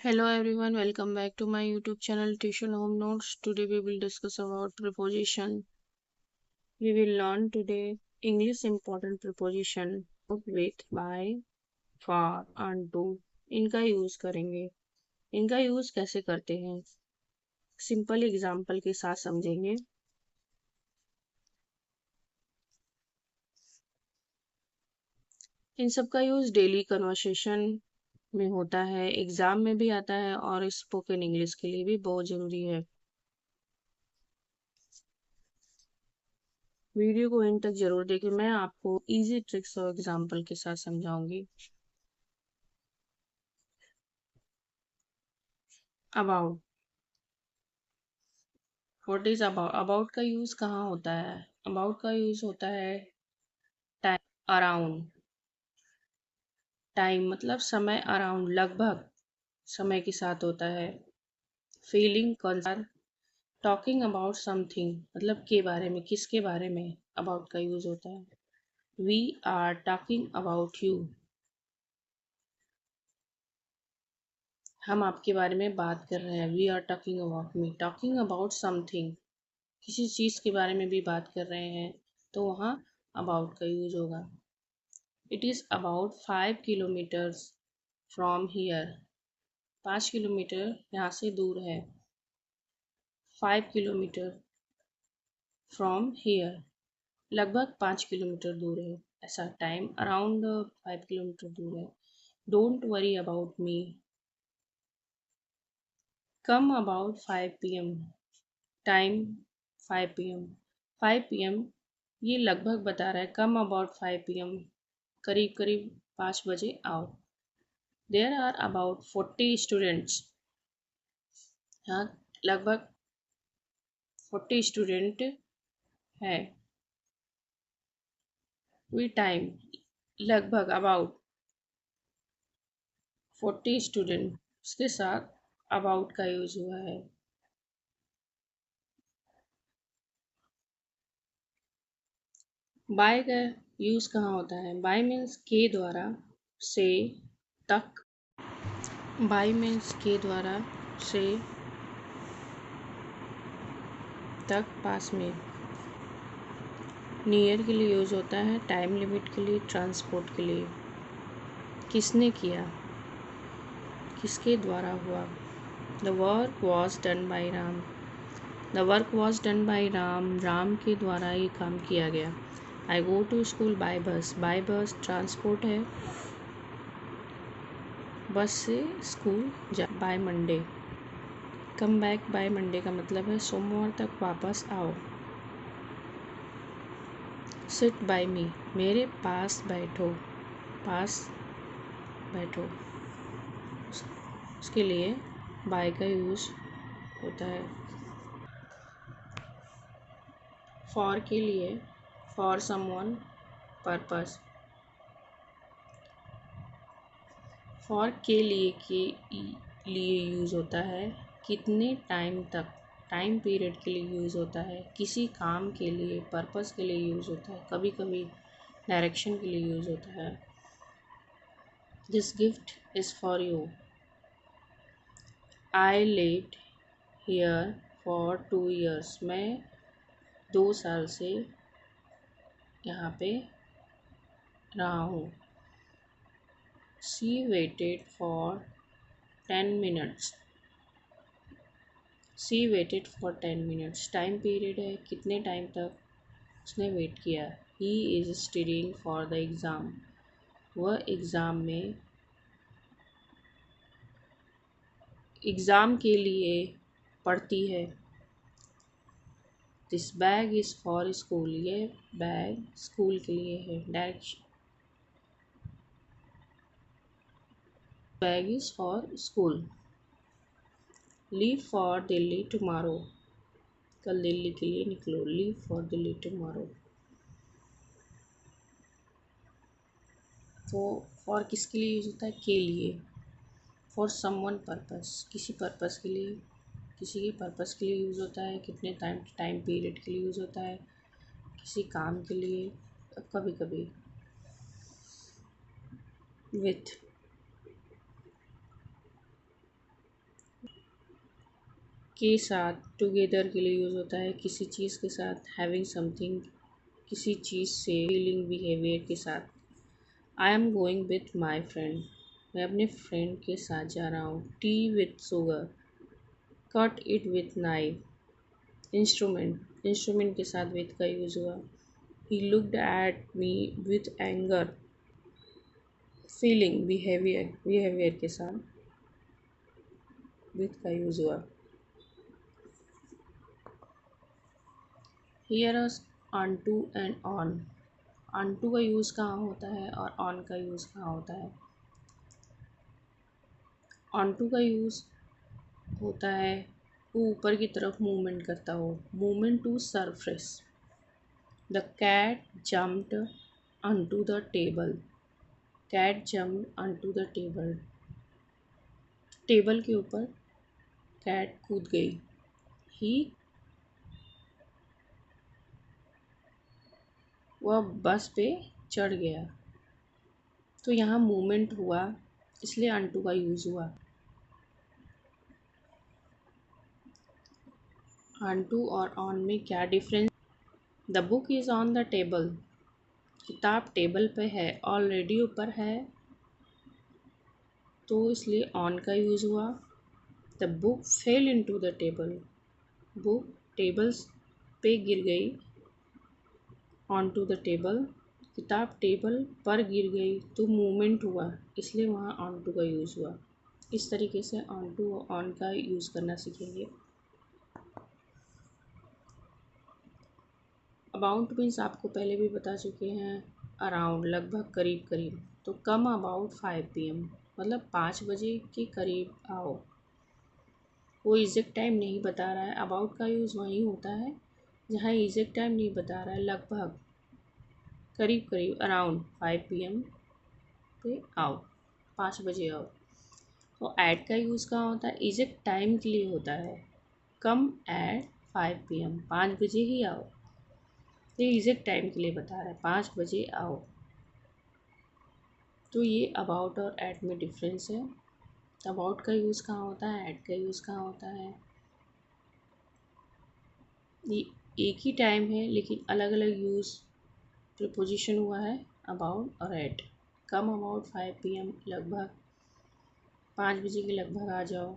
Hello everyone, welcome back to my YouTube channel Tuition Home Notes. Today we will discuss about preposition. We will learn today English important preposition with, by, for and to. इनका use करेंगे. इनका use कैसे करते हैं simple example के साथ समझेंगे. इन सब का यूज डेली कन्वर्सेशन में होता है, एग्जाम में भी आता है और स्पोकन इंग्लिश के लिए भी बहुत जरूरी है. वीडियो को एंड तक जरूर देखें. मैं आपको इजी ट्रिक्स और एग्जाम्पल के साथ समझाऊंगी. About. What is about. About का यूज कहाँ होता है. अबाउट का यूज होता है टाइम, अराउंड. टाइम मतलब समय, अराउंड लगभग समय के साथ होता है. Feeling concern. Talking about something मतलब के बारे में, किसके बारे में अबाउट का यूज होता है. We are talking about you. हम आपके बारे में बात कर रहे हैं. We are talking about me. Talking about something किसी चीज के बारे में भी बात कर रहे हैं तो वहाँ अबाउट का यूज होगा. It is about 5 kilometres from here. 5 kilometre यहाँ से दूर है. 5 किलोमीटर फ्रॉम हियर लगभग 5 किलोमीटर दूर है. ऐसा टाइम अराउंड 5 किलोमीटर दूर है. Don't worry about me. Come about 5 PM. Time 5 PM. 5 PM ये लगभग बता रहा है. कम अबाउट 5 PM करीब करीब 5 बजे आओ. There are about 40 students. यहाँ लगभग 40 स्टूडेंट है. वी टाइम लगभग अबाउट 40 स्टूडेंट. उसके साथ अबाउट का यूज हुआ है. बाय का यूज कहाँ होता है. बाय मीन्स के द्वारा, से, तक. बाय मीन्स के द्वारा, से, तक, पास में. नियर के लिए यूज होता है. टाइम लिमिट के लिए, ट्रांसपोर्ट के लिए. किसने किया, किसके द्वारा हुआ. The work was done by Ram. The work was done by Ram. Ram के द्वारा ये काम किया गया. आई गो टू स्कूल बाय बस. बाय बस ट्रांसपोर्ट है. बस से स्कूल जा. By Monday. Come back by Monday का मतलब है सोमवार तक वापस आओ. सिट बाय मी. मेरे पास बैठो. पास बैठो. उसके लिए बाय का यूज होता है. फॉर के लिए, फॉर समवन, पर्पस. फॉर के लिए यूज होता है. कितने टाइम तक, टाइम पीरियड के लिए यूज होता है. किसी काम के लिए, पर्पस के लिए यूज होता है. कभी कभी डायरेक्शन के लिए यूज होता है. This gift is for you. I lived here for 2 years. मैं 2 साल से यहाँ पे रहा हूँ. She waited for 10 minutes. She waited for 10 minutes. Time period है, कितने टाइम तक उसने वेट किया. He is studying for the exam. वह एग्ज़ाम के लिए पढ़ती है. This bag is for school. ये बैग स्कूल के लिए है. Direction. Bag is for school. Leave for Delhi tomorrow. कल दिल्ली के लिए निकलो. Leave for Delhi tomorrow. तो फॉर किसके लिए यूज होता है. के लिए. For someone purpose. किसी पर्पस के लिए, किसी के पर्पस के लिए यूज़ होता है. कितने टाइम पीरियड के लिए यूज़ होता है. किसी काम के लिए. कभी कभी विथ. के साथ टुगेदर के लिए यूज़ होता है, किसी चीज़ के साथ हैविंग समथिंग, किसी चीज़ से फीलिंग बिहेवियर के साथ। I am going with my friend, मैं अपने फ्रेंड के साथ जा रहा हूँ। Tea with sugar, cut it with knife. Instrument, instrument के साथ विथ का यूज़ हुआ। He looked at me with anger, feeling behaviour, behaviour के साथ विथ का यूज़ हुआ। Here us on to and on, on to का यूज़ कहाँ होता है और ऑन का यूज़ कहाँ होता है। ऑन टू का यूज़ होता है वो ऊपर की तरफ मूवमेंट करता हो, movement to surface. The cat jumped onto the table, cat jumped onto the table, table के ऊपर कैट कूद गई। ही, वह बस पे चढ़ गया। तो यहाँ मूवमेंट हुआ इसलिए onto का यूज़ हुआ। onto और on में क्या difference. The book is on the table, किताब टेबल पे है, ऑलरेडी ऊपर है तो इसलिए ऑन का यूज़ हुआ। The book fail into the table, book tables पे गिर गई। ऑन टू द टेबल, किताब टेबल पर गिर गई तो मूवमेंट हुआ इसलिए वहाँ ऑन टू का यूज़ हुआ। इस तरीके से ऑन टू और ऑन का यूज़ करना सीखेंगे। अबाउट मीन्स आपको पहले भी बता चुके हैं, अराउंड, लगभग, करीब करीब। तो कम अबाउट 5 PM, मतलब 5 बजे के करीब आओ। वो एग्जैक्ट टाइम नहीं बता रहा है, अबाउट का यूज़ वहीं होता है जहाँ एग्जैक्ट टाइम नहीं बता रहा है, लगभग, करीब करीब, अराउंड 5 PM पे आओ, 5 बजे आओ। तो ऐट का यूज़ कहाँ होता है, एग्जैक्ट टाइम के लिए होता है। कम एट 5 PM, 5 बजे ही आओ। ये एग्जैक्ट टाइम के लिए बता रहा है, 5 बजे आओ। तो ये अबाउट और एट में डिफरेंस है। अबाउट का यूज़ कहाँ होता है, एट का यूज़ कहाँ होता है। ये एक ही टाइम है लेकिन अलग अलग यूज़ प्रीपोजिशन हुआ है अबाउट और एट। कम अबाउट 5 PM, लगभग 5 बजे के लगभग आ जाओ।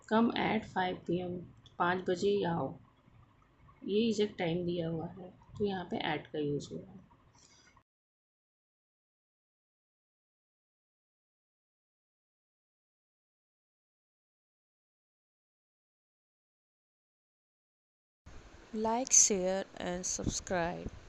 कम एट 5 PM, 5 बजे ही आओ। ये एग्जैक्ट टाइम दिया हुआ है तो यहाँ पे एट का यूज़ हुआ है। Like, share, and subscribe.